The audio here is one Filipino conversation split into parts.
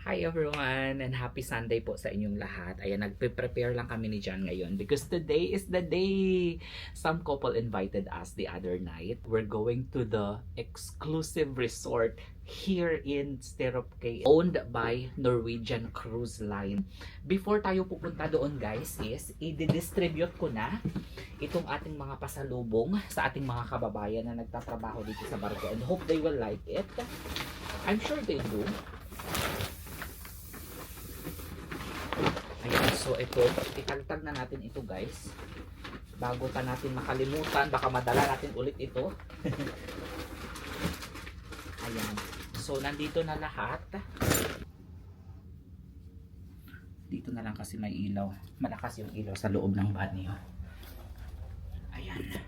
Hi everyone and happy Sunday po sa inyong lahat. Ayan, nagpe-prepare lang kami ni John ngayon because today is the day. Some couple invited us the other night. We're going to the exclusive resort here in Stirrup Cay owned by Norwegian Cruise Line. Before tayo pupunta doon guys is i-distribute ko na itong ating mga pasalubong sa ating mga kababayan na nagtatrabaho dito sa barko and hope they will like it. I'm sure they do. Ayan, so ito, itagtag na natin ito guys bago pa natin makalimutan, baka madala natin ulit ito. Ayan, so nandito na lahat. Dito na lang kasi may ilaw, malakas yung ilaw sa loob ng banyo. Ayan,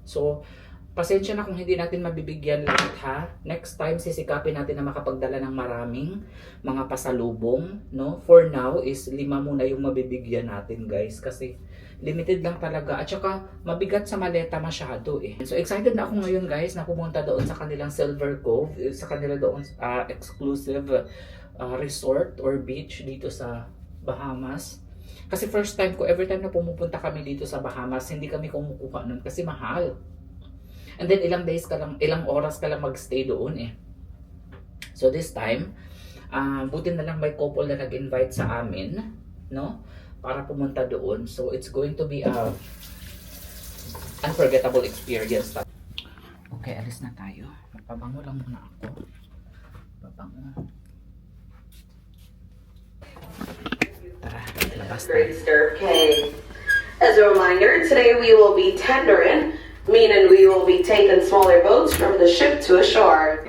so pasensya na kung hindi natin mabibigyan lahat ha. Next time sisikapin natin na makapagdala ng maraming mga pasalubong, no? For now is 5 muna yung mabibigyan natin guys kasi limited lang talaga at saka mabigat sa maleta masyado eh. So excited na ako ngayon guys na pumunta doon sa kanilang Silver Cove, sa kanila doon exclusive resort or beach dito sa Bahamas. Kasi first time ko, every time na pumupunta kami dito sa Bahamas, hindi kami kumukuha nun kasi mahal. And then ilang days ka lang, ilang oras ka lang magstay doon eh. So this time, buti na lang may couple na nag-invite sa amin, no? Para pumunta doon. So it's going to be a unforgettable experience. Okay, alis na tayo. Magpabango lang muna ako. Pabango. Tara, labas tayo. As a reminder, today we will be tendering, meaning we will be taking smaller boats from the ship to ashore.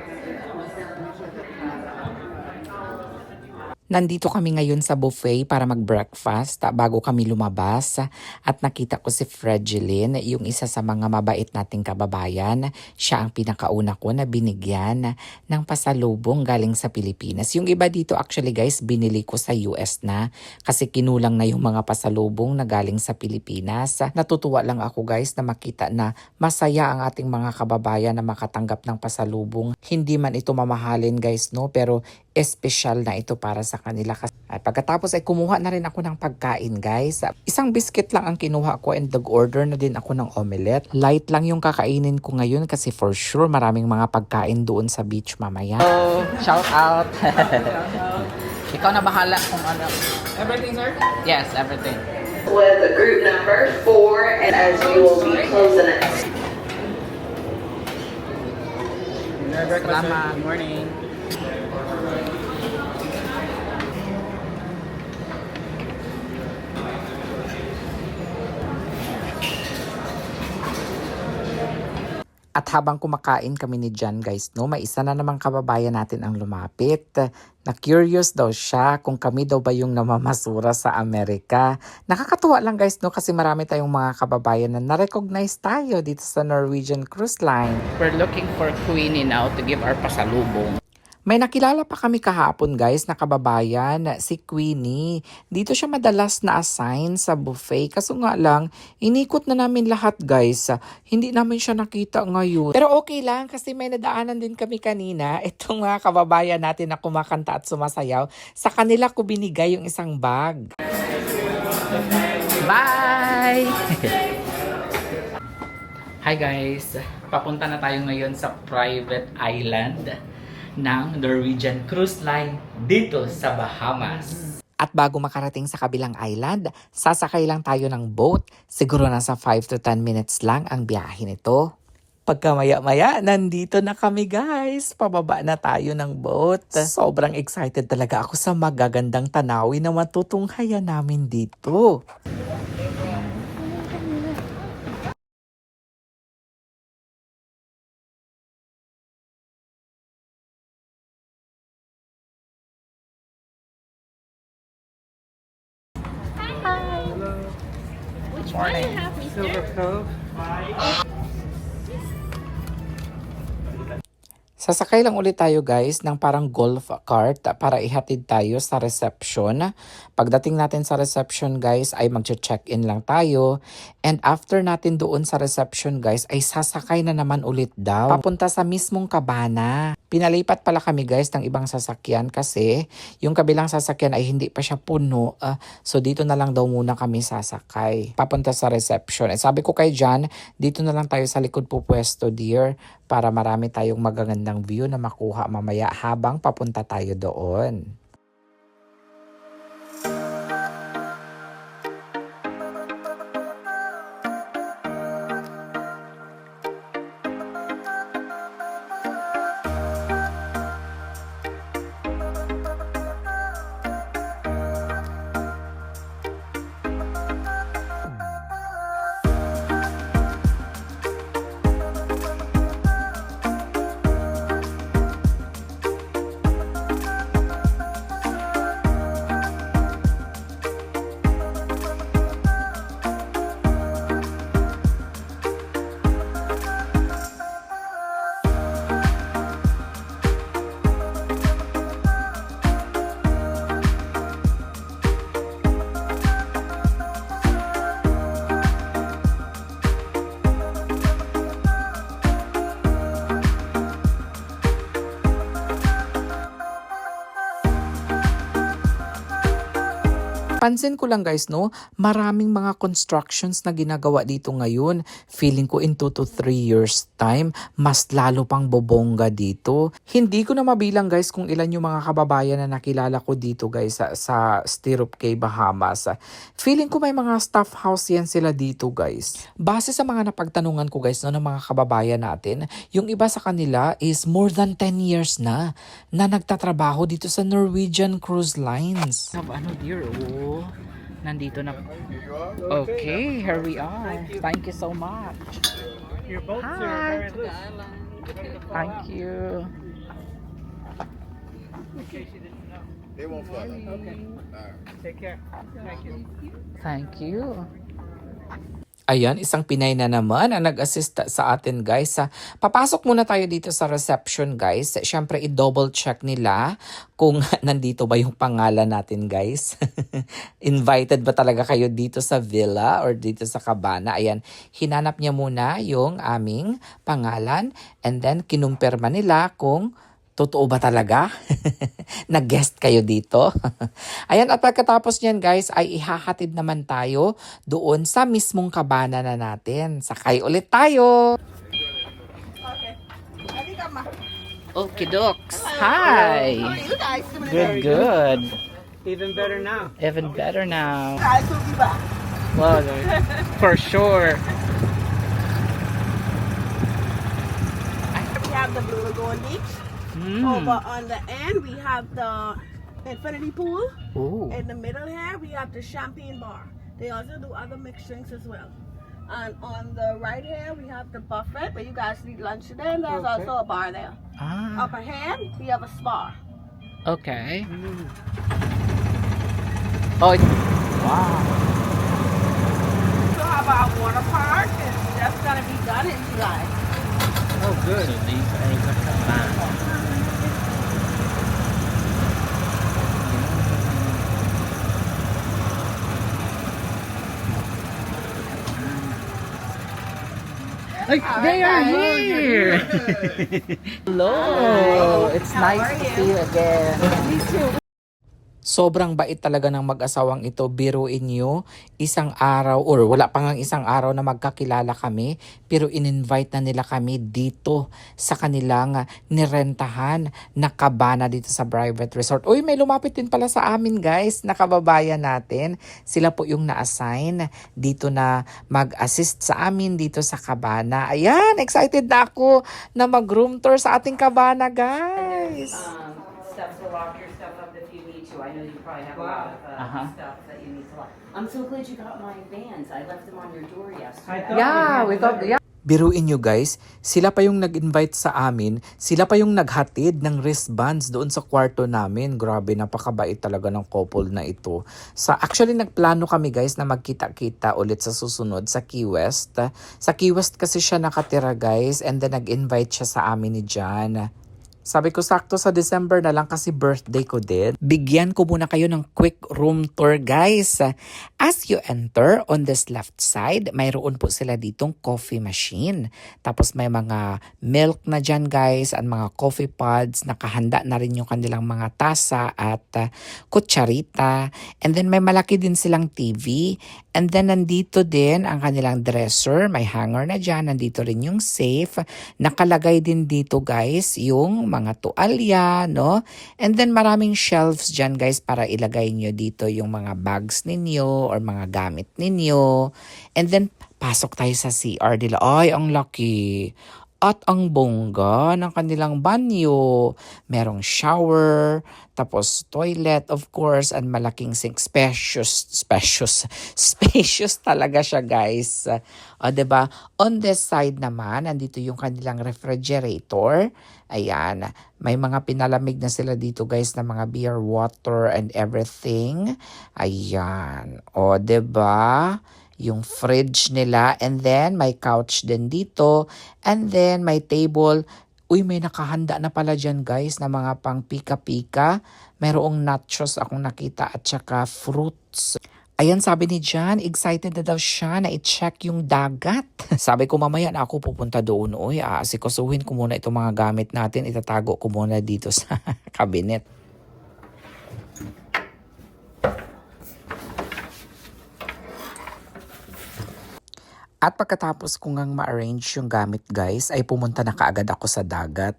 Nandito kami ngayon sa buffet para mag-breakfast bago kami lumabas at nakita ko si Fredjeline, yung isa sa mga mabait nating kababayan. Siya ang pinakauna ko na binigyan ng pasalubong galing sa Pilipinas. Yung iba dito actually guys, binili ko sa US na kasi kinulang na yung mga pasalubong na galing sa Pilipinas. Natutuwa lang ako guys na makita na masaya ang ating mga kababayan na makatanggap ng pasalubong. Hindi man ito mamahalin guys, no, pero espesyal na ito para sa kanila. At pagkatapos ay kumuha na rin ako ng pagkain guys. Isang biscuit lang ang kinuha ko and nag-order na din ako ng omelette. Light lang yung kakainin ko ngayon kasi for sure maraming mga pagkain doon sa beach mamaya. Oh, shout out. Ikaw na bahala kung ano. Everything sir? Yes, everything. With group number 4, and as we will be closing it. Salamat. Morning. At habang kumakain kami ni John guys, no, may isa na namang kababayan natin ang lumapit. Na curious daw siya kung kami daw ba yung namamasura sa Amerika. Nakakatuwa lang guys, no, kasi marami tayong mga kababayan na na-recognize tayo dito sa Norwegian Cruise Line. We're looking for Queenie now to give our pasalubong. May nakilala pa kami kahapon guys na kababayan, si Queenie. Dito siya madalas na-assign sa buffet. Kaso nga lang, inikot na namin lahat guys. Hindi namin siya nakita ngayon. Pero okay lang kasi may nadaanan din kami kanina. Itong mga kababayan natin na kumakanta at sumasayaw. Sa kanila ko binigay yung isang bag. Bye! Hi guys! Papunta na tayo ngayon sa private island ng Norwegian Cruise Line dito sa Bahamas. At bago makarating sa kabilang island, sasakay lang tayo ng boat. Siguro nasa 5 to 10 minutes lang ang biyahe nito. Pagka maya-maya, nandito na kami guys. Pababa na tayo ng boat. Sobrang excited talaga ako sa magagandang tanawin na matutunghayan namin dito. Which one you have, mister? Sasakay lang ulit tayo guys ng parang golf cart para ihatid tayo sa reception. Pagdating natin sa reception guys ay magche-check-in lang tayo. And after natin doon sa reception guys ay sasakay na naman ulit daw. Papunta sa mismong kabana. Pinalipat pala kami guys ng ibang sasakyan kasi yung kabilang sasakyan ay hindi pa siya puno. So dito na lang daw muna kami sasakay. Papunta sa reception. Sabi ko kay John, dito na lang tayo sa likod po pwesto dear para marami tayong magagandang view na makuha mamaya habang papunta tayo doon. Pansin ko lang guys, no, maraming mga constructions na ginagawa dito ngayon. Feeling ko in 2 to 3 years time, mas lalo pang bobongga dito. Hindi ko na mabilang guys kung ilan yung mga kababayan na nakilala ko dito guys sa Stirrup Cay, Bahamas. Feeling ko may mga staff house yan sila dito guys. Base sa mga napagtanungan ko guys, no, ng mga kababayan natin, yung iba sa kanila is more than 10 years na nagtatrabaho dito sa Norwegian Cruise Lines. Ano dear, nandito na. Okay, here we are. Thank you so much. Your boats Hi. are very loose. Thank you. They won't flood. Okay. Take care. Thank you. Thank you. Ayan, isang Pinay na naman ang nag-assist sa atin guys. Papasok muna tayo dito sa reception guys. Siyempre i-double check nila kung nandito ba yung pangalan natin guys. Invited ba talaga kayo dito sa villa or dito sa cabana? Ayan, hinanap niya muna yung aming pangalan and then kinumpirma nila kung totoo ba talaga? Nag-guest kayo dito? Ayan, at pagkatapos niyan guys, ay ihahatid naman tayo doon sa mismong kabana na natin. Sakay ulit tayo! Okay, docs. Hi! Good, good. Even better now. Even better now. Guys will be back. Well, for sure. We have the Blue Lagoon Beach. Over on the end, we have the infinity pool. Ooh. In the middle here, we have the champagne bar. They also do other mixed drinks as well. And on the right here, we have the buffet where you guys need lunch today. And there's also a bar there. Ah, Upper hand, we have a spa. okay. Oh, wow. So have our water park, and that's gonna be done in July. Oh, good. So these are the cabana. They are here! Hello! It's nice to see you again. Sobrang bait talaga ng mag-asawang ito. Biruin nyo, isang araw or wala pa ngang isang araw na magkakilala kami, pero in-invite na nila kami dito sa kanilang nirentahan na kabana dito sa private resort. Uy, may lumapit din pala sa amin guys, na kababayan natin. Sila po yung na-assign dito na mag-assist sa amin dito sa kabana. Ayan, excited na ako na mag-room tour sa ating kabana guys. Stuff to lock your stuff up if you need to. I know you probably have a lot of stuff that you need to lock. I'm so glad you got my vans. I left them on your door yesterday. Biruin nyo guys, sila pa yung nag-invite sa amin, sila pa yung naghatid ng wristbands doon sa kwarto namin. Grabe, napakabait talaga ng couple na ito. Actually, nagplano kami guys na magkita-kita ulit sa susunod sa Key West. Sa Key West kasi siya nakatira guys, and then nag-invite siya sa amin ni John. Sabi ko sakto sa December na lang kasi birthday ko din. Bigyan ko muna kayo ng quick room tour guys. As you enter on this left side, mayroon po sila ditong coffee machine. Tapos may mga milk na dyan guys at mga coffee pods. Nakahanda na rin yung kanilang mga tasa at kutsarita. And then may malaki din silang TV. And then nandito din ang kanilang dresser. May hanger na dyan. Nandito rin yung safe. Nakalagay din dito guys yung mga tualya, no? And then maraming shelves dyan guys para ilagay nyo dito yung mga bags ninyo or mga gamit ninyo. And then pasok tayo sa CR nila. Ay, ang laki. At ang bongga ng kanilang banyo. Merong shower, tapos toilet of course, and malaking sink. Spacious talaga siya guys. Diba? On this side naman, nandito yung kanilang refrigerator. Ayan, may mga pinalamig na sila dito guys na mga beer, water, and everything. Ayan, diba? Yung fridge nila, and then may couch din dito, and then may table. Uy, may nakahanda na pala dyan guys na mga pang pika-pika. Mayroong nachos akong nakita at saka fruits. Ayan, sabi ni Jan, excited na daw siya na i-check yung dagat. Sabi ko mamaya na ako pupunta doon. Uy, asikasuhin ko muna itong mga gamit natin. Itatago ko muna dito sa cabinet. At pagkatapos ko ngang ma-arrange yung gamit guys, ay pumunta na kaagad ako sa dagat.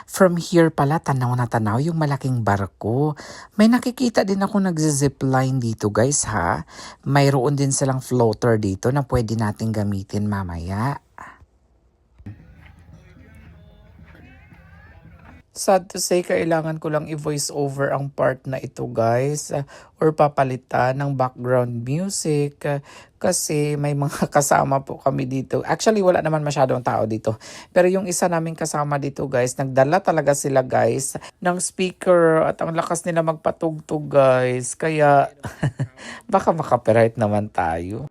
From here pala, tanaw na tanaw yung malaking barko. May nakikita din ako nagzi-zipline dito guys ha. Mayroon din silang floater dito na pwede nating gamitin mamaya. Sad to say, kailangan ko lang i-voice over ang part na ito guys or papalitan ng background music kasi may mga kasama po kami dito. Actually wala naman masyadong tao dito, pero yung isa naming kasama dito guys, nagdala talaga sila guys ng speaker at ang lakas nila magpatugtog guys, kaya baka makapiright naman tayo.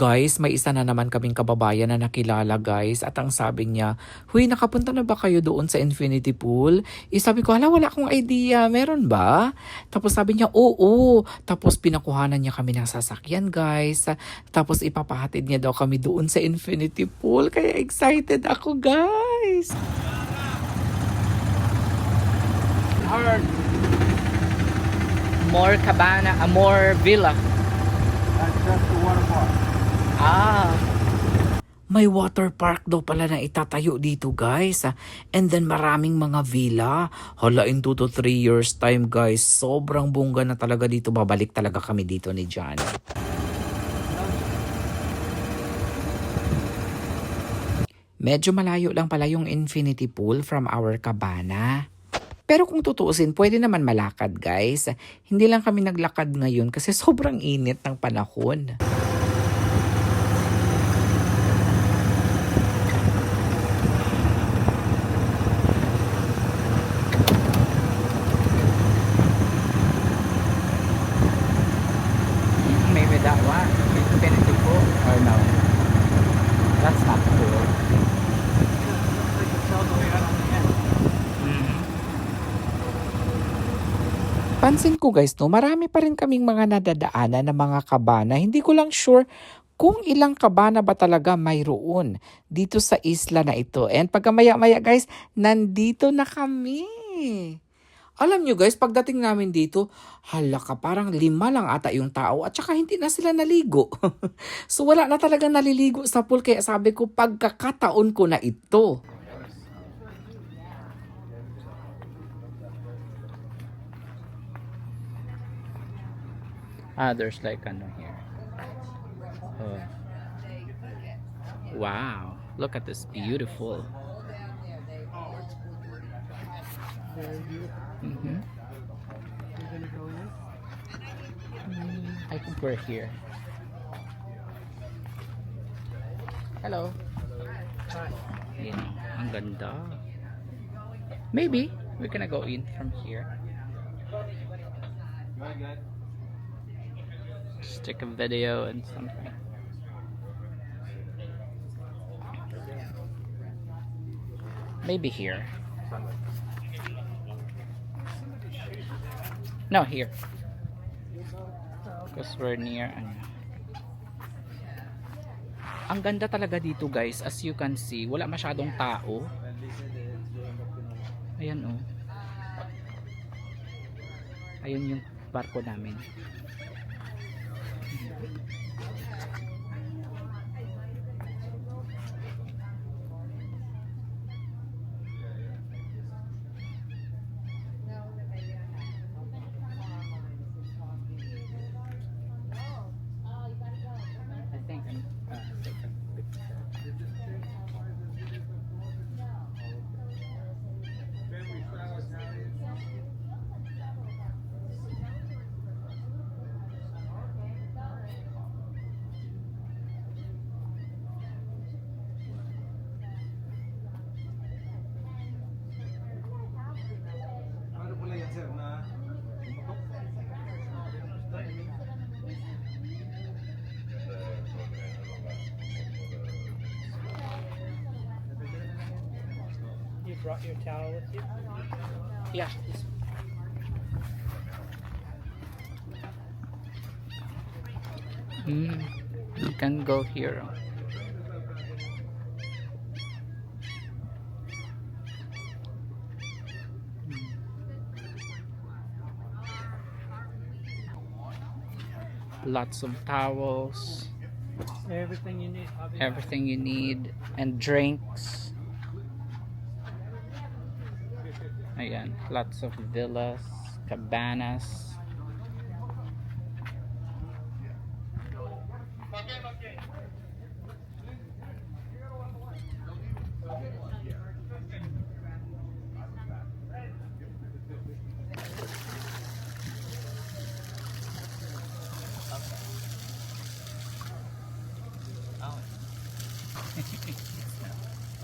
Guys, may isa na naman kaming kababayan na nakilala guys at ang sabi niya, "Huy, nakapunta na ba kayo doon sa Infinity Pool?" Sabi ko, wala akong idea, meron ba? Tapos sabi niya, oo. Tapos pinakuhanan niya kami ng sasakyan guys. Tapos ipapahatid niya daw kami doon sa Infinity Pool. Kaya excited ako guys. Hard. More cabana, more villa. That's just the water park. May water park daw pala na itatayo dito guys. And then maraming mga villa. Hala, in 2 to 3 years time guys, sobrang bongga na talaga dito. Babalik talaga kami dito ni John. Medyo malayo lang pala yung infinity pool from our cabana. Pero kung tutuusin, pwede naman malakad guys. Hindi lang kami naglakad ngayon kasi sobrang init ng panahon. Maybe that one, infinity pool, or no? That's not cool. Pansin ko guys, no, marami pa rin kaming mga nadadaanan na mga kabana. Hindi ko lang sure kung ilang kabana ba talaga mayroon dito sa isla na ito. And pagkamaya-maya guys, nandito na kami. Alam nyo guys, pagdating namin dito, hala ka, parang 5 lang ata yung tao at saka hindi na sila naligo. So wala na talaga naliligo sa pool, kaya sabi ko pagkakataon ko na ito. There's like ano here. Oh. Wow, look at this beautiful. Mm-hmm. I think we're here. Hello. Yan, ang ganda. Maybe we're gonna go in from here. Just take a video and something. Maybe here. No, here. Because we're near. Ang ganda talaga dito guys. As you can see, wala masyadong tao. Ayan oh. Ayun yung barko namin. You brought your towel with you? Yeah. You can go here. Lots of towels, Everything you need. everything you need, and drinks. Ayan, lots of villas, cabanas.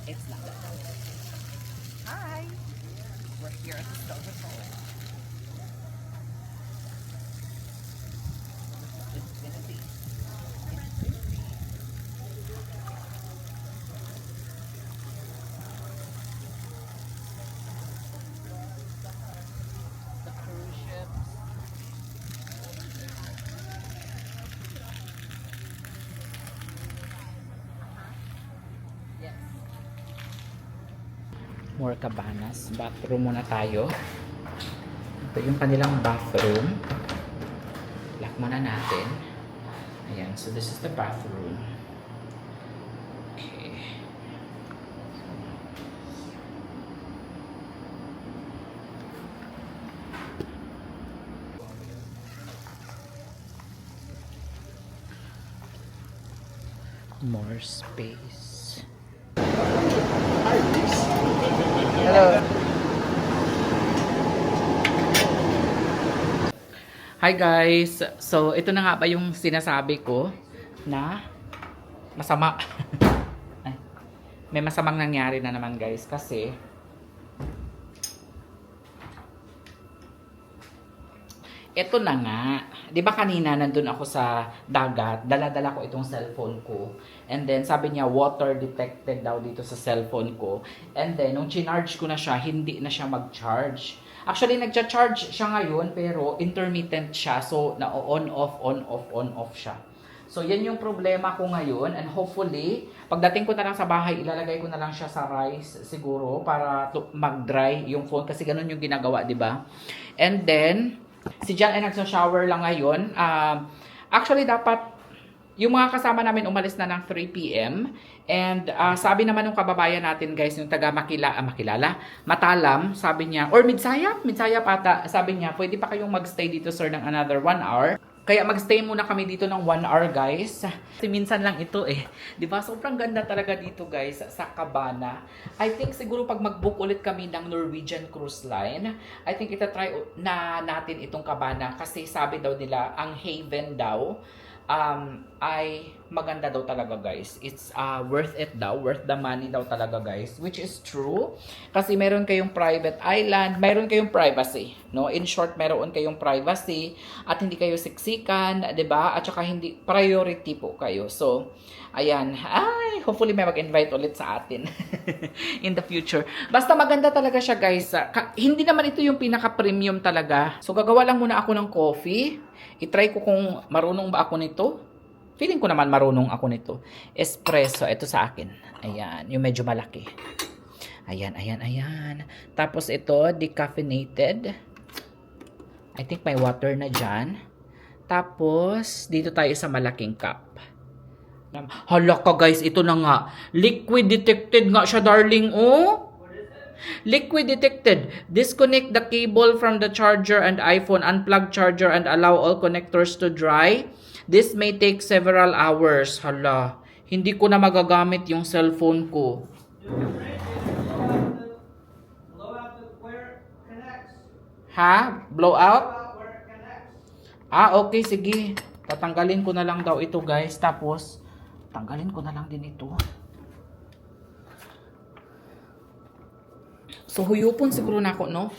It's not. Hi. We're here at the Silver Bowl. It's gonna be. The cruise ships. Yes. More cabanas. Bathroom muna tayo. Ito yung kanilang bathroom. Lock muna natin. Ayan. So this is the bathroom. Okay. More space. Hello. Hi guys. So, ito na nga ba yung sinasabi ko na masama. Ay, may masamang nangyari na naman guys kasi ito na nga. 'Di ba kanina nandun ako sa dagat, dala-dala ko itong cellphone ko. And then sabi niya water detected daw dito sa cellphone ko. And then nung chinarge ko na siya, hindi na siya mag-charge. Actually nagcha-charge siya ngayon pero intermittent siya. So na on off siya. So yan yung problema ko ngayon and hopefully pagdating ko na lang sa bahay, ilalagay ko na lang siya sa rice siguro para mag-dry yung phone kasi ganun yung ginagawa, 'di ba? And then si Jan ay nagsa-shower lang ngayon. Actually, dapat yung mga kasama namin umalis na ng 3 p.m. And sabi naman ng kababayan natin guys, yung taga Makilala, Matalam, sabi niya, or Midsayap ata, sabi niya, pwede pa kayong magstay dito sir ng another 1 hour. Kaya magstay muna kami dito ng 1 hour guys. Kasi minsan lang ito eh. Diba? Sobrang ganda talaga dito guys sa Cabana. I think siguro pag mag-book ulit kami ng Norwegian Cruise Line, I think itatry na natin itong Cabana. Kasi sabi daw nila, ang haven daw ay maganda daw talaga guys. It's worth it daw, worth the money daw talaga guys, which is true. Kasi meron kayong private island, meron kayong privacy, no? In short, meron kayong privacy at hindi kayo siksikan, 'di ba? At saka hindi priority po kayo. So, ayan. Ay, hopefully may mag-invite ulit sa atin in the future. Basta maganda talaga siya guys. Hindi naman ito yung pinaka-premium talaga. So, gagawa lang muna ako ng coffee. I-try ko kung marunong ba ako nito. Feeling ko naman marunong ako nito. Espresso. Ito sa akin. Ayan. Yung medyo malaki. Ayan. Tapos ito, decaffeinated. I think may water na dyan. Tapos, dito tayo sa malaking cup. Hala ka guys, ito na nga. Liquid detected nga siya darling. Oh. Liquid detected. Disconnect the cable from the charger and iPhone. Unplug charger and allow all connectors to dry. This may take several hours. Hala. Hindi ko na magagamit yung cellphone ko. Blow out where it connects. Ha? Blow out? Where it connects. Okay, sige. Tatanggalin ko na lang daw ito guys. Tapos, tanggalin ko na lang din ito. So, huyupon siguro na ako, no?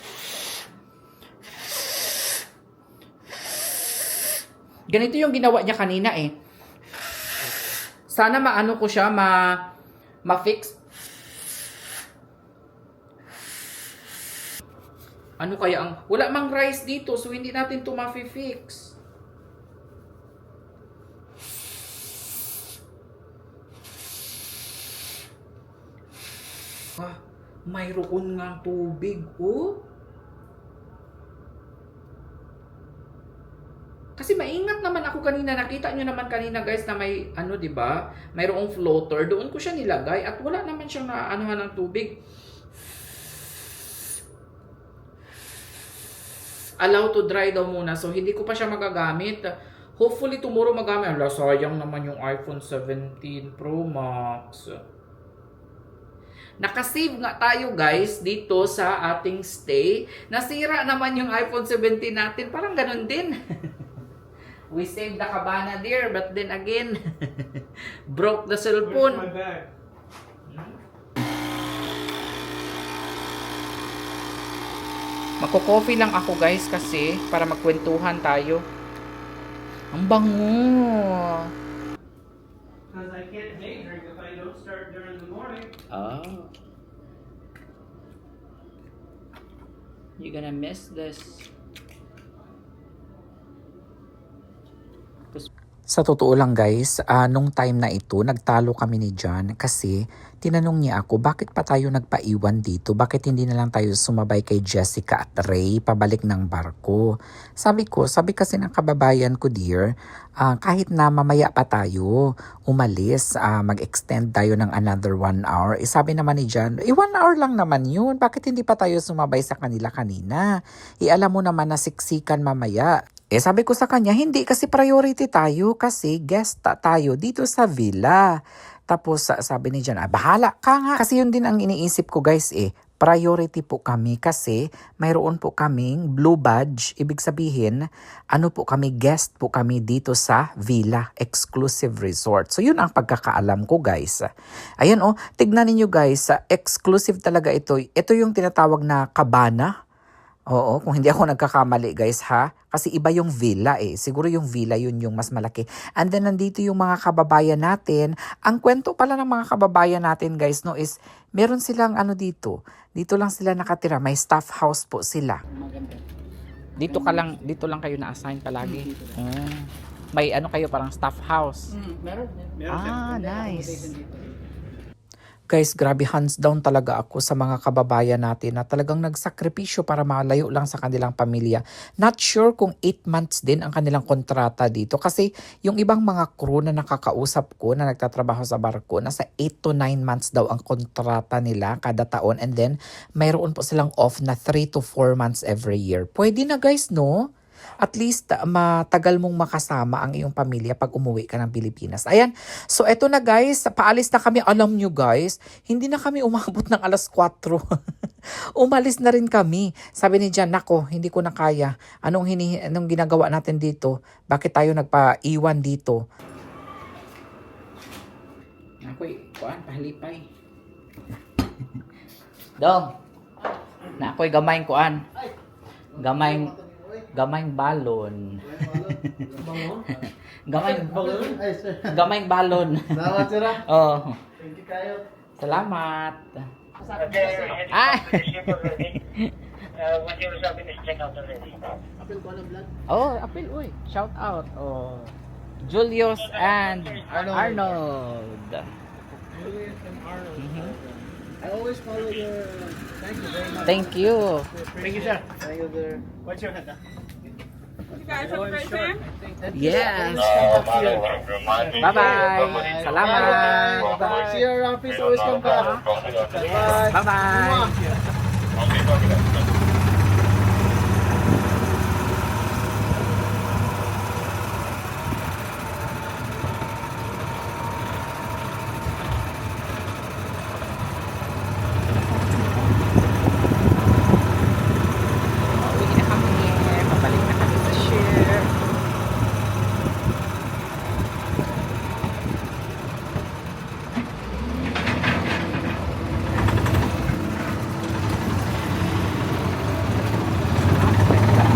Ganito yung ginawa niya kanina eh. Sana maano ko siya, ma-fix. Ano kaya ang... Wala mang rice dito, so hindi natin ito ma-fix. Mayroon nga tubig, oh. Kasi maingat naman ako kanina. Nakita nyo naman kanina guys na may, ano, diba? Mayroong floater. Doon ko siya nilagay at wala naman siyang naanuhan ng tubig. Allow to dry daw muna. So, hindi ko pa siya magagamit. Hopefully, tomorrow magamit. Ala, sayang naman yung iPhone 17 Pro Max. Nakasave nga tayo guys dito sa ating stay. Nasira naman yung iPhone 17 natin. Parang ganun din. We saved the Cabana dear, but then again, broke the Where's cellphone. my bag? Magko-coffee lang ako guys kasi para magkwentuhan tayo. Ang bango. Because I can't day drink if I don't start during the morning. You're gonna miss this. Sa totoo lang guys, nung time na ito, nagtalo kami ni John kasi tinanong niya ako, bakit pa tayo nagpaiwan dito? Bakit hindi na lang tayo sumabay kay Jessica at Ray pabalik ng barko? Sabi kasi ng kababayan ko dear, kahit na mamaya pa tayo umalis, mag-extend tayo ng another 1 hour. Sabi naman ni John, 1 hour lang naman yun. Bakit hindi pa tayo sumabay sa kanila kanina? Alam mo naman na siksikan mamaya. Eh sabi ko sa kanya, hindi kasi priority tayo kasi guest tayo dito sa villa. Tapos sabi ni Jan, bahala ka nga. Kasi yun din ang iniisip ko guys priority po kami kasi mayroon po kaming blue badge. Ibig sabihin, ano po kami, guest po kami dito sa villa, exclusive resort. So yun ang pagkakaalam ko guys. Ayan tignan ninyo guys, exclusive talaga ito. Ito yung tinatawag na cabana. Oo, kung hindi ako nagkakamali guys ha. Kasi iba yung villa Siguro yung villa yun yung mas malaki. And then nandito yung mga kababayan natin. Ang kwento pala ng mga kababayan natin guys is meron silang dito. Dito lang sila nakatira. May staff house po sila. Dito lang kayo na-assign palagi. May kayo parang staff house. Meron. Nice. Guys, grabe hands down talaga ako sa mga kababayan natin na talagang nagsakripisyo para malayo lang sa kanilang pamilya. Not sure kung 8 months din ang kanilang kontrata dito kasi yung ibang mga crew na nakakausap ko na nagtatrabaho sa barko, nasa 8 to 9 months daw ang kontrata nila kada taon and then mayroon po silang off na 3 to 4 months every year. Pwede na guys, no? At least matagal mong makasama ang iyong pamilya pag umuwi ka ng Pilipinas. Ayan. So eto na guys, paalis na kami. Alam nyo guys, hindi na kami umabot ng alas 4. Umalis na rin kami. Sabi ni Jan, nako, hindi ko na kaya. Anong ginagawa natin dito? Bakit tayo nagpa-iwan dito? Ako'y, pahalipay. Dong, na ako'y gamayng gamayng balon. Gamayng balon. Salamat sira. Oh. Thank you kayo. Salamat. Once your shopping is checked out already. Apil, uy. Shout out. Julius and Arnold. I always follow your... Thank you very much. Thank you. Thank you, sir. Thank you, sir. What's your head? You guys have a great time. Yes. Bye-bye. Salamat. See you around, please always come back. Bye-bye. Uwi na kami. Pabalik na kami sa ship.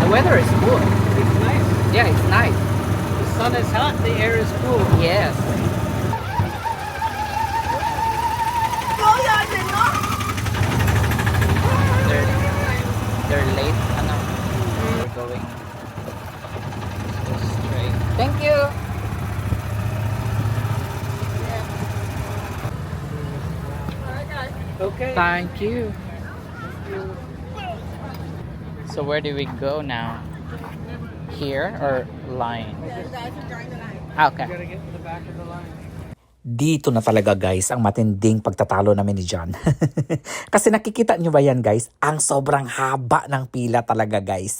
The weather is good. It's nice. Yeah, it's nice. The sun is hot. The air is cool. Yes. Oh, yeah, I did not. They're late. We're going straight. Thank you. Okay. Thank you. So where do we go now? Here or line? Yeah, you guys are during the night. Okay. Gotta get to the back of the line. Dito na talaga guys ang matinding pagtatalo namin ni John. Kasi nakikita nyo ba yan guys? Ang sobrang haba ng pila talaga guys.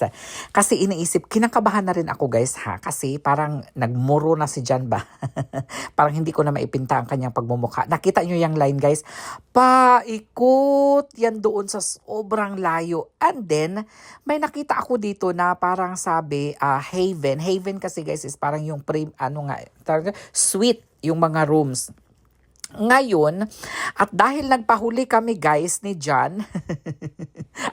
Kasi iniisip, kinakabahan na rin ako guys ha. Kasi parang nagmuro na si John ba? Parang hindi ko na maipinta ang kanyang pagmumukha. Nakita nyo yung line guys? Paikot yan doon sa sobrang layo. And then, may nakita ako dito na parang sabi, Haven. Haven kasi guys is parang yung suite. Yung mga rooms. Ngayon, at dahil nagpahuli kami guys ni John,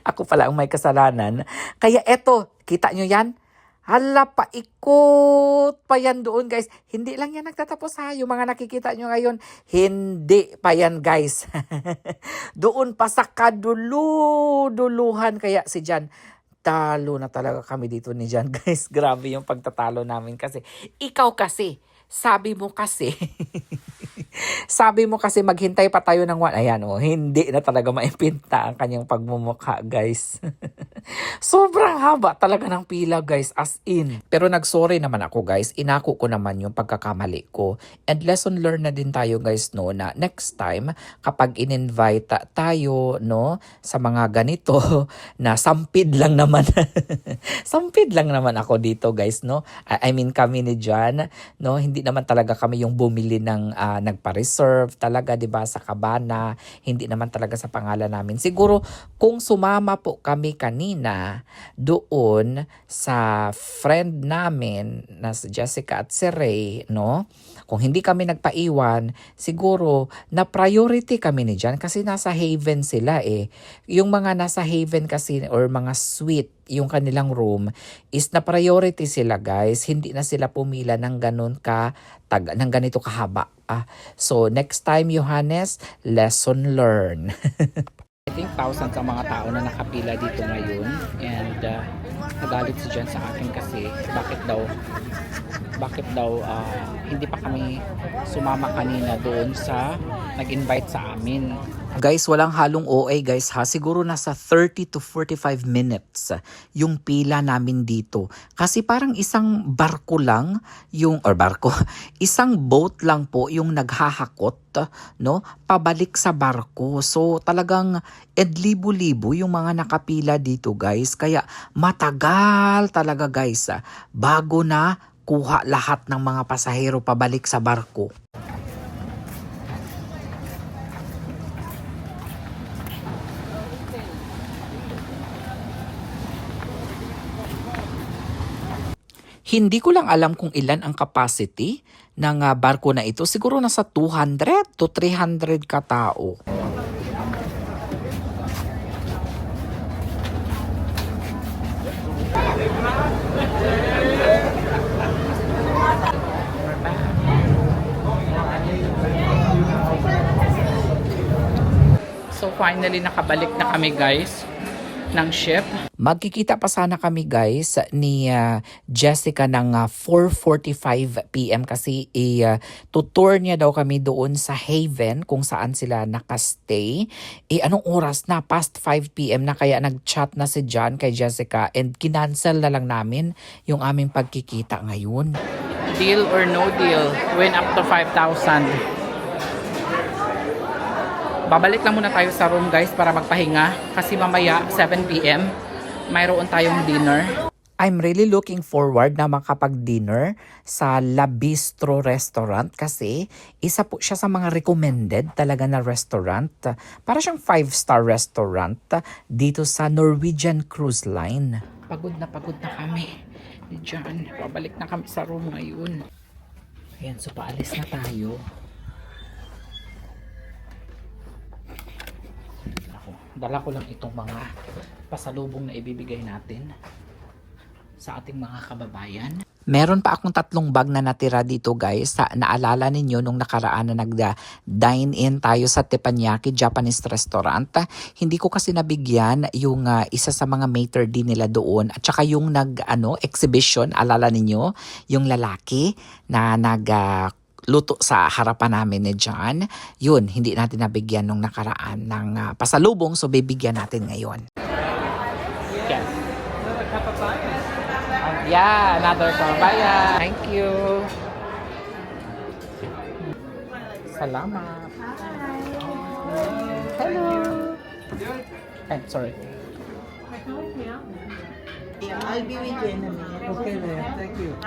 ako pala ang may kasalanan, kaya eto, kita nyo yan? Hala, paikot pa yan doon guys. Hindi lang yan nagtatapos ha. Yung mga nakikita nyo ngayon, hindi pa yan guys. Doon pa sa kadulu-duluhan. Kaya si John, talo na talaga kami dito ni John guys. Grabe yung pagtatalo namin kasi ikaw kasi, Sabi mo kasi, sabi mo kasi maghintay pa tayo ng ayan oh, hindi na talaga maipinta ang kanyang pagmumukha, guys. Sobrang haba talaga ng pila, guys, as in. Pero nagsorry naman ako, guys. Inako ko naman yung pagkakamali ko. And lesson learned na din tayo, guys, no, na next time kapag in-invite tayo, no, sa mga ganito na sampid lang naman. Sampid lang naman ako dito, guys, no. I mean kami ni John, no, hindi naman talaga kami yung bumili ng nagpa-reserve talaga, 'di ba, sa Cabana. Hindi naman talaga sa pangalan namin. Siguro kung sumama po kami kanina doon sa friend namin na si Jessica at si Ray, no? Kung hindi kami nagpaiwan, siguro na priority kami ni John kasi nasa Haven sila eh. Yung mga nasa Haven kasi or mga suite, yung kanilang room is na priority sila, guys. Hindi na sila pumila ng ng ganito kahaba. So next time, Johannes, lesson learned. I think thousands ang mga tao na nakapila dito ngayon, and nagalit si John sa akin kasi bakit daw hindi pa kami sumama kanina doon sa nag-invite sa amin. Guys, walang halong OA, guys, ha. Siguro nasa 30 to 45 minutes yung pila namin dito. Kasi parang isang barko lang isang boat lang po yung naghahakot, no, pabalik sa barko. So talagang libo-libo yung mga nakapila dito, guys. Kaya matagal talaga, guys, bago na kuha lahat ng mga pasahero pabalik sa barko. Hindi ko lang alam kung ilan ang capacity ng barko na ito. Siguro nasa 200 to 300 katao. So finally nakabalik na kami, guys, ng ship. Magkikita pa sana kami, guys, ni Jessica ng 4:45 PM kasi tutour niya daw kami doon sa Haven kung saan sila nakastay. Anong oras na? Past 5 PM na, kaya nag-chat na si John kay Jessica and kinancel na lang namin yung aming pagkikita ngayon. Deal or no deal, win up to 5,000. Babalik lang muna tayo sa room, guys, para magpahinga kasi mamaya 7 PM mayroon tayong dinner. I'm really looking forward na makapag-dinner sa La Bistro Restaurant kasi isa po siya sa mga recommended talaga na restaurant. Para siyang 5-star restaurant dito sa Norwegian Cruise Line. Pagod na kami ni John. Babalik na kami sa room ngayon. Ayan, so paalis na tayo. Dala ko lang itong mga pasalubong na ibibigay natin sa ating mga kababayan. Meron pa akong 3 bag na natira dito, guys. Naalala ninyo nung nakaraan na nag-dine-in tayo sa Teppanyaki Japanese restaurant. Hindi ko kasi nabigyan yung isa sa mga maitre d' nila doon at saka yung exhibition, alala ninyo, yung lalaki na luto sa harapan namin ni John. Yun, hindi natin nabigyan nung nakaraan ng pasalubong, so bibigyan natin ngayon. Yeah. Yeah, another kabayan. Thank you. Salamat. Hello. Sorry. I'll be with you in a minute. Okay, ma'am. Thank you.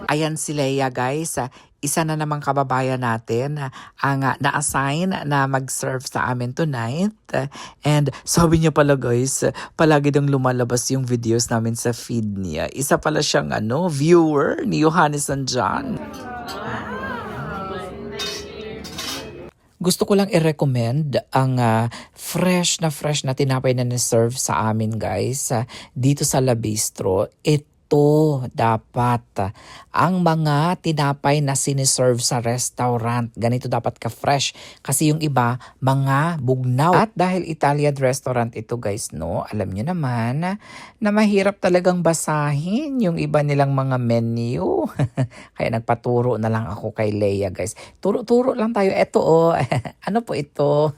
Ayan si Leia, guys. Isa na namang kababayan natin ang na-assign na mag-serve sa amin tonight. And sabi niya pala, guys, palagi dang lumalabas yung videos namin sa feed niya. Isa pala siyang viewer ni Johannes and John. Gusto ko lang i-recommend ang fresh na tinapay na na-serve sa amin, guys, dito sa La Bistro. Ito dapat ang mga tinapay na siniserve sa restaurant. Ganito dapat ka-fresh kasi yung iba mga bugnaw. At dahil Italian restaurant ito guys, no, alam nyo naman na mahirap talagang basahin yung iba nilang mga menu. Kaya nagpaturo na lang ako kay Leia guys. Turo-turo lang tayo. Eto oh, ano po ito?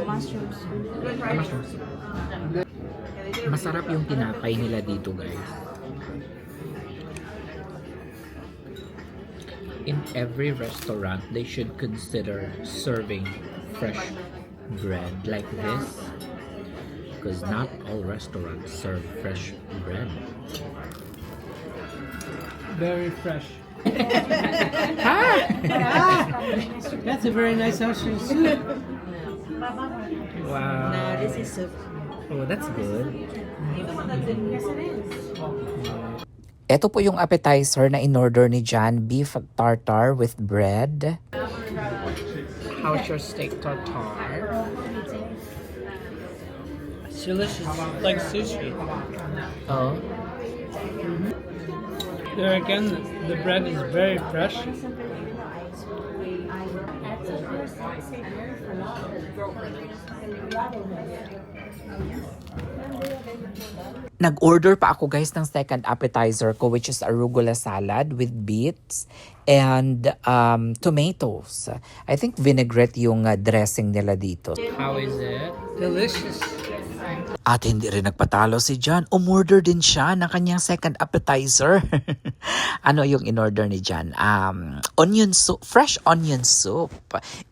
Mushrooms. Masarap yung tinapay nila dito guys. In every restaurant, they should consider serving fresh bread like this. Because not all restaurants serve fresh bread. Very fresh. That's a very nice mushroom soup. Wow. No, this is soup. Oh, that's good. Ito po yung appetizer na in-order ni John, beef tartare with bread. How's your steak tartare? It's delicious, like sushi. Oh. There again, the bread is very fresh. Nag-order pa ako guys ng second appetizer ko, which is arugula salad with beets and tomatoes. I think vinaigrette yung dressing nila dito. How is it? Delicious. At hindi rin nagpatalo si John. Umorder din siya ng kanyang second appetizer. Ano yung in-order ni John? Onion soup, fresh onion soup.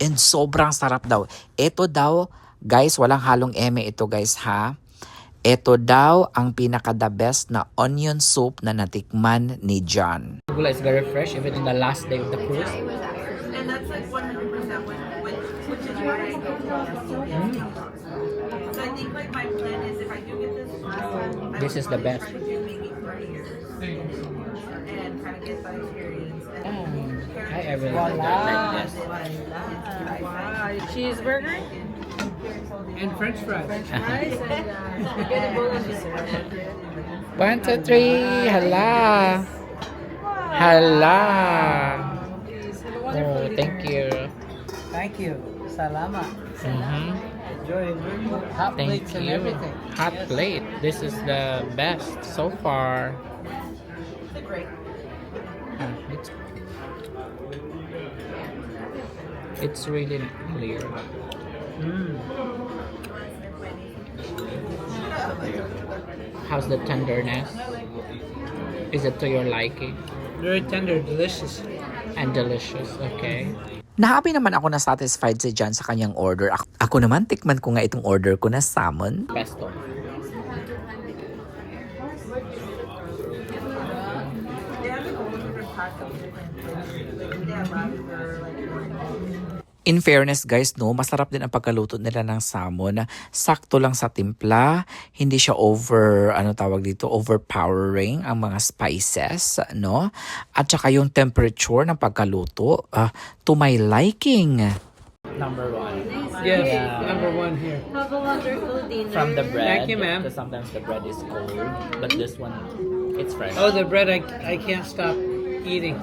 And sobrang sarap daw. Ito daw, guys, walang halong eme ito guys ha. Ito daw ang pinaka-the best na onion soup na natikman ni John. Arugula is very fresh even in the last day of the cruise. And that's like 100% which is why I go for So I think like my plan is if I do get this one, This is the best. maybe 30 years and kind of get that experience. Hi everyone. Like this. Wow, cheeseburger. And French fries. Fries and get a bowl of dessert. 1, 2, 3. Hala. Hala. Oh, thank you. Thank you. Salamat. Enjoy hot Thank plates and you. everything. Hot plate. This is the best so far. It's really clear. How's the tenderness? Is it to your liking? Very tender, delicious. And delicious, okay. Nahappy naman ako na satisfied si John sa kanyang order. Ako naman, tikman ko nga itong order ko na salmon. Pesto. In fairness guys, no, masarap din ang pagkaluto nila ng salmon. Sakto lang sa timpla, hindi siya overpowering ang mga spices, no? At saka yung temperature ng pagkaluto, to my liking. Number 1. Yes, number one here. Have a wonderful dinner. From the bread. Thank you, ma'am. Because sometimes the bread is cold, but this one, it's fresh. Oh, the bread, I can't stop eating.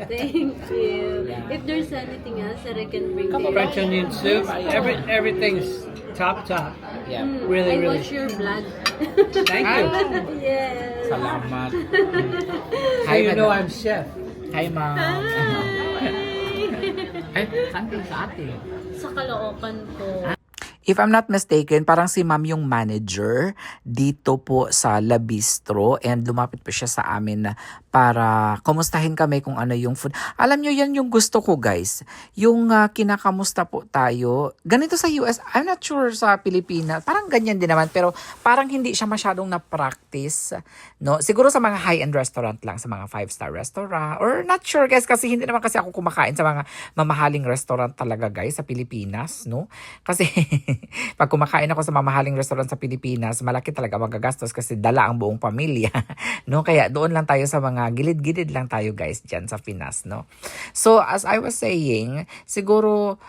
Thank you. If there's anything else that I can bring to you. French onion soup, everything's top. Yeah. Really, I really. watch your vlog. Thank you. Yes. Salamat. So you know I'm chef. Hi, ma'am. Ay, saan kayo sa atin? Sa Caloocan po. If I'm not mistaken, parang si ma'am yung manager dito po sa La Bistro and lumapit po siya sa amin para kumustahin kami kung ano yung food. Alam nyo, yan yung gusto ko guys. Yung kinakamusta po tayo. Ganito sa US, I'm not sure sa Pilipinas. Parang ganyan din naman pero parang hindi siya masyadong na-practice. No? Siguro sa mga high-end restaurant lang, sa mga 5-star restaurant. Or not sure guys kasi hindi naman kasi ako kumakain sa mga mamahaling restaurant talaga guys sa Pilipinas. No? Kasi pag kumakain ako sa mamahaling restaurant sa Pilipinas, malaki talaga magagastos kasi dala ang buong pamilya. no? Kaya doon lang tayo sa mga gilid-gilid lang tayo guys dyan sa Pinas, no? So as I was saying, siguro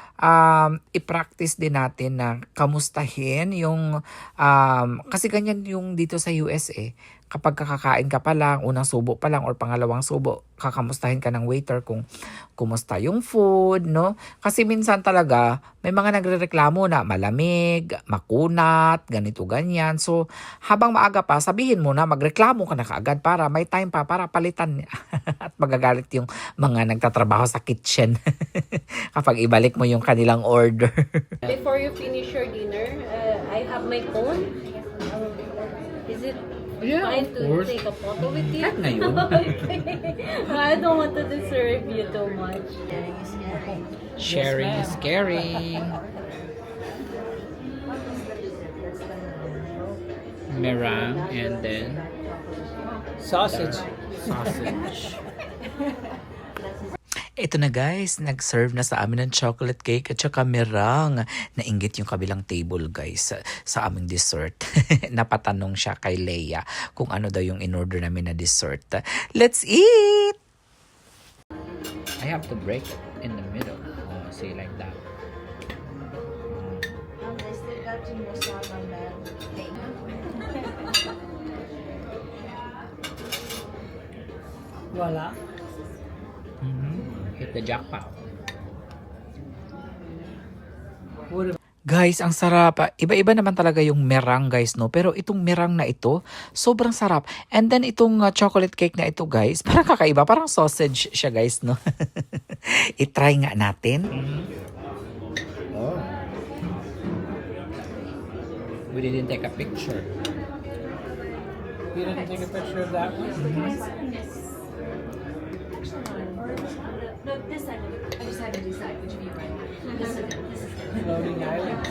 i-practice din natin na kamustahin yung kasi ganyan yung dito sa US kapag kakakain ka pa lang, unang subo pa lang or pangalawang subo, kakamustahin ka ng waiter kung kumusta yung food, no? Kasi minsan talaga may mga nagrereklamo na malamig, makunat, ganito ganyan. So habang maaga pa, sabihin mo na magreklamo ka na kaagad para may time pa para palitan at magagalit yung mga nagtatrabaho sa kitchen kapag ibalik mo yung kanilang order. Before you finish your dinner, I have my phone. Is it fine to take a photo with you? Kahit ngayon. I don't want to disturb you too much. Sharing is caring. Meringue and then Sausage. sausage. Ito na guys, nag-serve na sa amin ng chocolate cake at saka meringue. Nainggit yung kabilang table guys sa aming dessert. Napatanong siya kay Leia kung ano daw yung in-order namin na dessert. Let's eat! I have to break it in the middle. Oh, say like that. Voila. Hit the jackpot. What if Guys, ang sarap. Iba-iba naman talaga yung meringue guys, no? Pero itong meringue na ito, sobrang sarap. And then itong chocolate cake na ito guys, parang kakaiba. Parang sausage siya guys, no? I-try nga natin. Oh. We didn't take a picture. you didn't take a picture of that one? No, this side. I just had to decide which view I want. This is Floating island.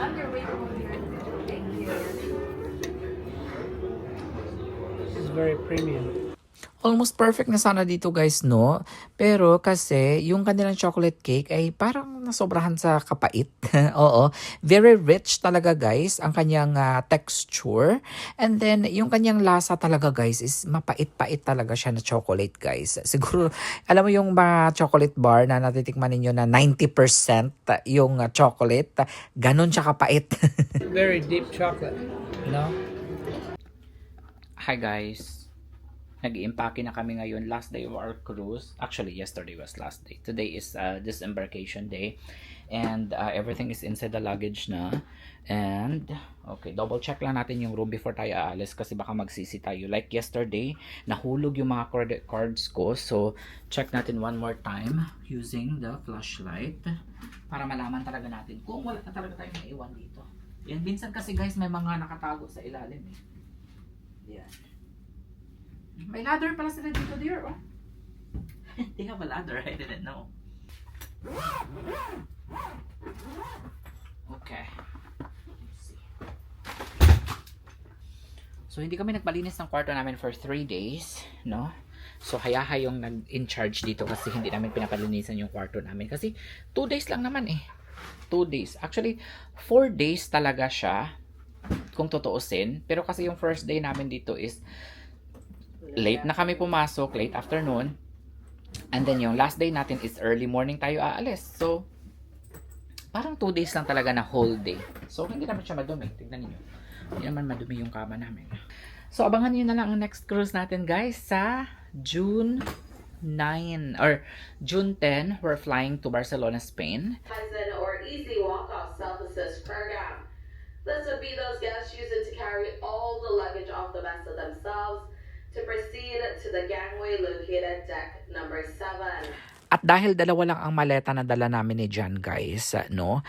on your way over here. Thank you. This is very premium. Almost perfect na sana dito guys, no? Pero kasi yung kanilang chocolate cake ay parang nasobrahan sa kapait. Oo. Very rich talaga guys ang kanyang texture. And then yung kanyang lasa talaga guys is mapait-pait talaga siya na chocolate guys. Siguro, alam mo yung mga chocolate bar na natitikman ninyo na 90% yung chocolate. Ganon siya kapait. Very deep chocolate. No? Hi guys. Nag-iimpake na kami ngayon, last day of our cruise. Actually, yesterday was last day. Today is disembarkation day. And everything is inside the luggage na. And, okay, double check lang natin yung room before tayo aalis kasi baka magsisi tayo. Like yesterday, nahulog yung mga credit cards ko. So, check natin one more time using the flashlight para malaman talaga natin kung wala na talaga tayong naiwan dito. Yan, minsan kasi guys, may mga nakatago sa ilalim eh. Yan. May ladder pala sila dito, dear. Oh. They have a ladder. I didn't know. Okay. Let's see. So, hindi kami nagpalinis ng kwarto namin for 3 days, no? So, hayahay yung nag-in-charge dito kasi hindi namin pinapalinisan yung kwarto namin. Kasi, 2 days lang naman eh. 2 days. Actually, 4 days talaga siya kung totoosin. Pero kasi yung first day namin dito is late na kami pumasok, late afternoon. And then yung last day natin is early morning tayo aalis. So, parang 2 days lang talaga na whole day. So, hindi naman siya madumi. Tignan niyo. Hindi naman madumi yung kama namin. So, abangan niyo na lang ang next cruise natin guys sa June 9 or June 10. We're flying to Barcelona, Spain. Or easy walk-off self-assist program. This would be those guests using to carry all the luggage off the vessel themselves to proceed to the gangway located deck number 7. At dahil dalawa lang ang maleta na dala namin ni John guys, no?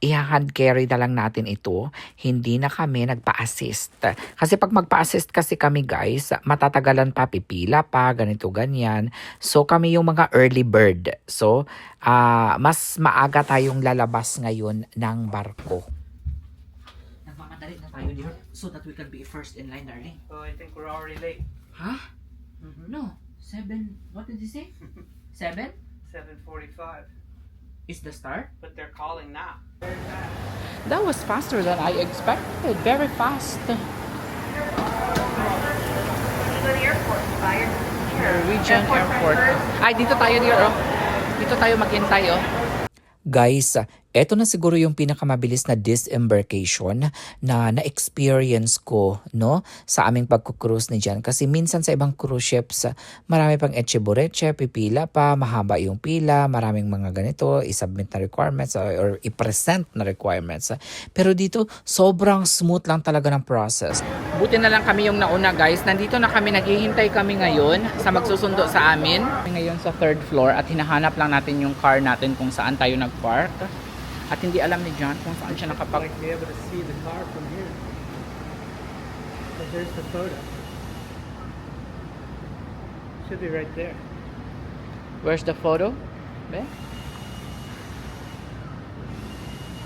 I-hand carry na lang natin ito. Hindi na kami nagpa-assist. Kasi pag magpa-assist kasi kami guys, matatagalan pa, pipila pa, ganito ganyan. So kami yung mga early bird. So mas maaga tayong lalabas ngayon ng barko. Nagmamadali na tayo dear so that we can be first in line, darling. Oh, I think we're already late. Huh? No. 7, what did you say? 7? 7:45. Is the start? but they're calling now. That was faster than I expected. Very fast. Norwegian Airport. Ay, dito tayo, dear. Oh. Dito tayo maghintay, oh. Guys, eto na siguro yung pinakamabilis na disembarkation na na-experience ko, no, sa aming pagkukruise ni Jan. Kasi minsan sa ibang cruise ships, marami pang etche-bureche, pipila pa, mahaba yung pila, maraming mga ganito, i-submit na requirements or i-present na requirements. Pero dito, sobrang smooth lang talaga ng process. Buti na lang kami yung nauna, guys. Nandito na kami, naghihintay kami ngayon sa magsusundo sa amin. Ngayon sa 3rd floor at hinahanap lang natin yung car natin kung saan tayo nag-park. At hindi alam ni John kung saan siya nakapark. Like be able to see the car from here. So here's the photo. Should be right there. Where's the photo? Be?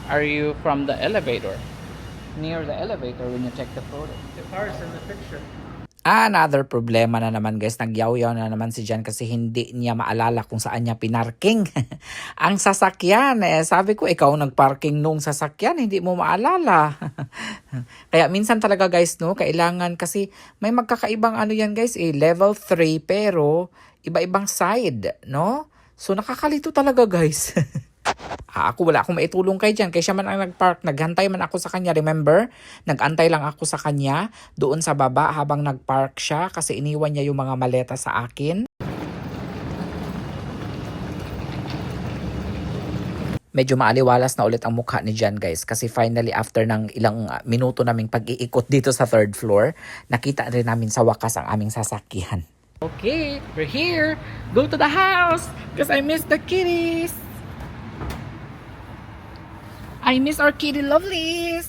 Are you from the elevator? Near the elevator when you take the photo. The car's in the picture. Another problema na naman guys, nagyaw-yaw na naman si Jan kasi hindi niya maalala kung saan niya pinarking ang sasakyan. Sabi ko, ikaw nagparking nung sasakyan, hindi mo maalala. Kaya minsan talaga guys, no, kailangan kasi may magkakaibang ano yan guys, level 3 pero iba-ibang side, no? So nakakalito talaga guys. Ako wala akong maitulong kay Jan. Kaya siya man ang nagpark. Naghantay man ako sa kanya. Remember? Nagantay lang ako sa kanya doon sa baba habang nagpark siya kasi iniwan niya yung mga maleta sa akin. Medyo maaliwalas na ulit ang mukha ni Jan guys kasi finally after ng ilang minuto naming pag-iikot dito sa 3rd floor, nakita rin namin sa wakas ang aming sasakyan. Okay, we're here. Go to the house because I miss the kitties. I miss our kitty lovelies.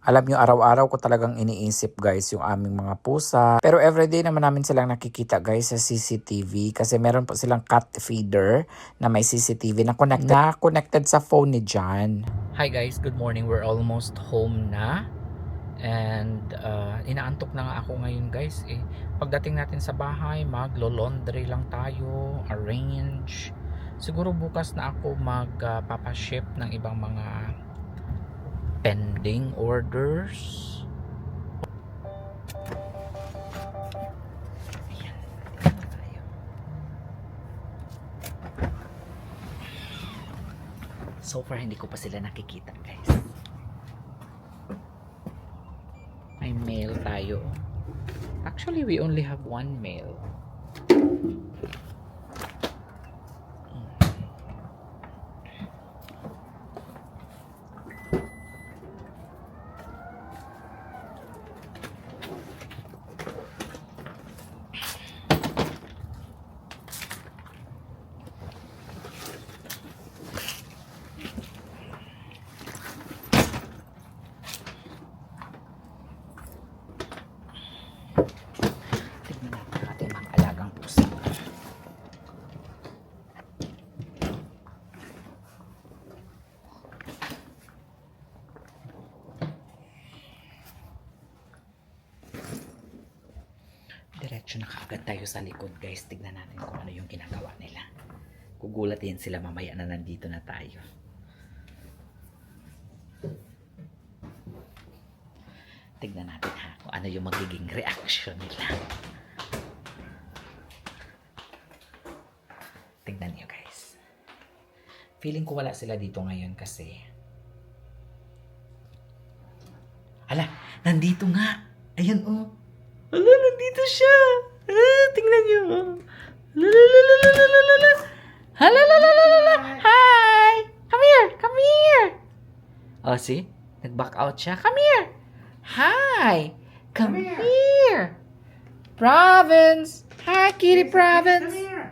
Alam nyo, araw-araw ko talagang iniisip guys yung aming mga pusa. Pero everyday naman namin silang nakikita guys sa CCTV kasi meron po silang cat feeder na may CCTV na connected sa phone ni Jan. Hi guys, good morning. We're almost home na. And inaantok na nga ako ngayon guys. Pagdating natin sa bahay, maglo-laundry lang tayo, arrange. Siguro bukas na ako magpapaship ng ibang mga pending orders. Ayan, tayo. So far hindi ko pa sila nakikita guys. May mail tayo. Actually we only have one mail. Diretso na kaagad tayo sa likod guys. Tignan natin kung ano yung ginagawa nila. Gugulatin sila mamaya na nandito na tayo. Tignan natin ha kung ano yung magiging reaction nila. Tignan nyo guys. Feeling ko wala sila dito ngayon kasi ala, nandito nga. Ayan oh. Ala, nandito siya. Tingnan niyo. Hala. Hi. Come here. Come here. Oh, see? Nag-back out siya. Come here. Hi. Come here. Province. Hi, kitty Province. Come here.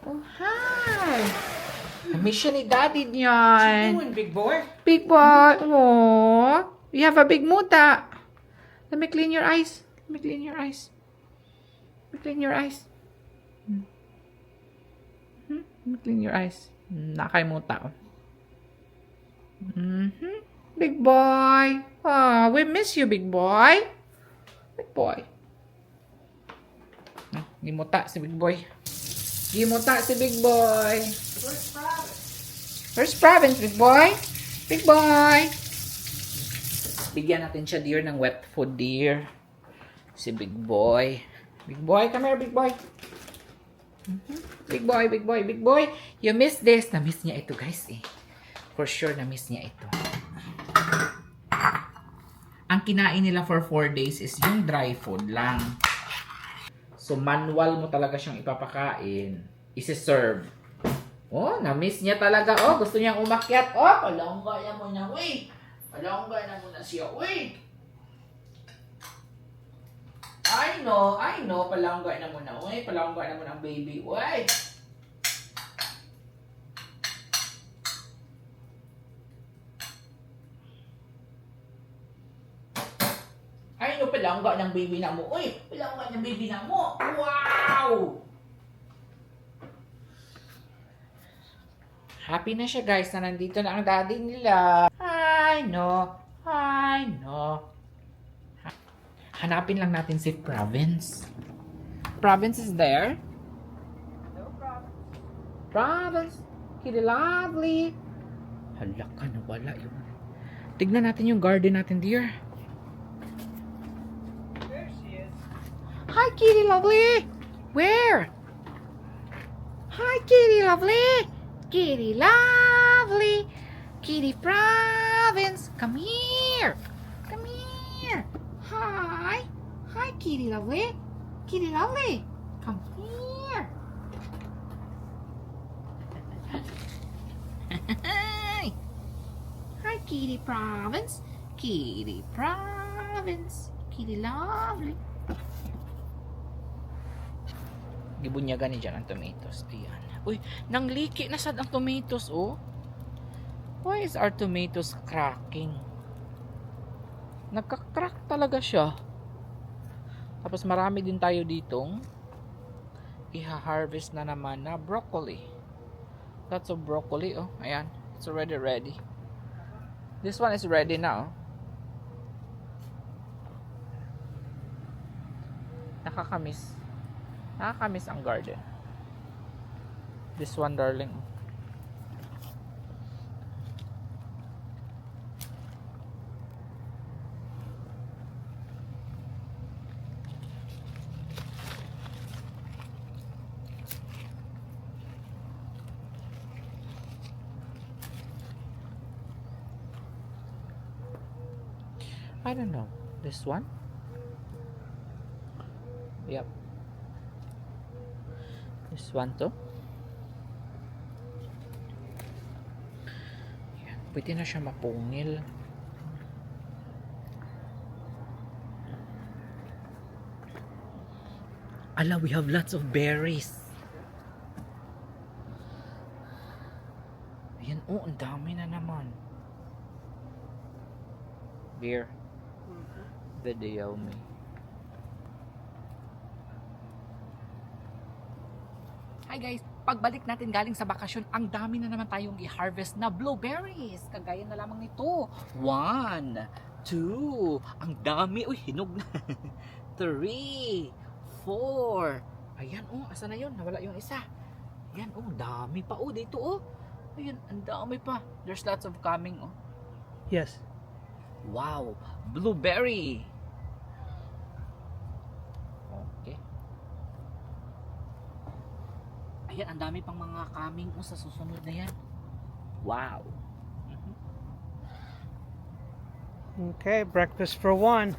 Oh, hi. Na-miss siya ni Daddy niyan. What you doing, big boy? Big boy. Aww. You have a big muta. Let me clean your eyes. Let me clean your eyes. Let me clean your eyes. Let me clean your eyes. Nakaimuta. Big boy. Oh, we miss you, big boy. Big boy. Gimuta si Big Boy. Gimuta si Big Boy. First province, Big Boy. Big Boy. Bigyan natin siya, dear, ng wet food, dear. Si Big Boy. Big Boy, come here, Big Boy. Big Boy, Big Boy, Big Boy. You miss this. Na-miss niya ito, guys, eh. For sure, na-miss niya ito. Ang kinain nila for 4 days is yung dry food lang. So, manual mo talaga siyang ipapakain. Isi-serve. Oh, na-miss niya talaga. Oh, gusto niyang umakyat. Oh, palangga na muna, uy. Palangga na muna siya, uy. I know. Palangga na muna, uy. Palangga na muna ang baby, uy. I know, palangga ng baby na mo, uy. Palangga ng baby na mo. Wow! Happy na siya, guys, na nandito na ang daddy nila. I know. Hanapin lang natin si Province. Province is there? No problem. Province. Kitty lovely. Hala ka, nawala yun. Tignan natin yung garden natin, dear. There she is. Hi, Kitty lovely. Where? Hi, Kitty lovely. Kitty lovely. Kitty Province. Come here. Come here. Hi. Hi, Kitty lovely. Kitty lovely. Come here. Hi. Hi, Kitty Province. Kitty Province. Kitty lovely. Gibunyagan ni dyan ang tomatoes. Ayan. Uy, nangliki na sad ang tomatoes, oh. Why is our tomatoes cracking? Nagka-crack talaga siya. Tapos marami din tayo ditong iha-harvest na naman na broccoli. Lots of broccoli, oh. Ayan. It's already ready. This one is ready now. Nakakamiss. Nakakamiss ang garden. This one, darling. I don't know. This one? Yep. This one too. Yan. Pwede na siya mapungil. Ala, we have lots of berries. Ayan, oh, ang dami na naman. Beer. Video me. Hi guys, pagbalik natin galing sa bakasyon, ang dami na naman tayong i-harvest na blueberries. Kagaya na lamang nito. 1, 2, ang dami. Uy, hinog na. 3, 4. Ayan, oh, asa na yun? Nawala yung isa. Ayan, oh, dami pa. Oh, dito, oh. Ayan, ang dami pa. There's lots of coming, oh. Yes. Wow, blueberry. Okay. Ayan, ang dami pang mga coming sa susunod na yan. Wow. Okay, breakfast for one.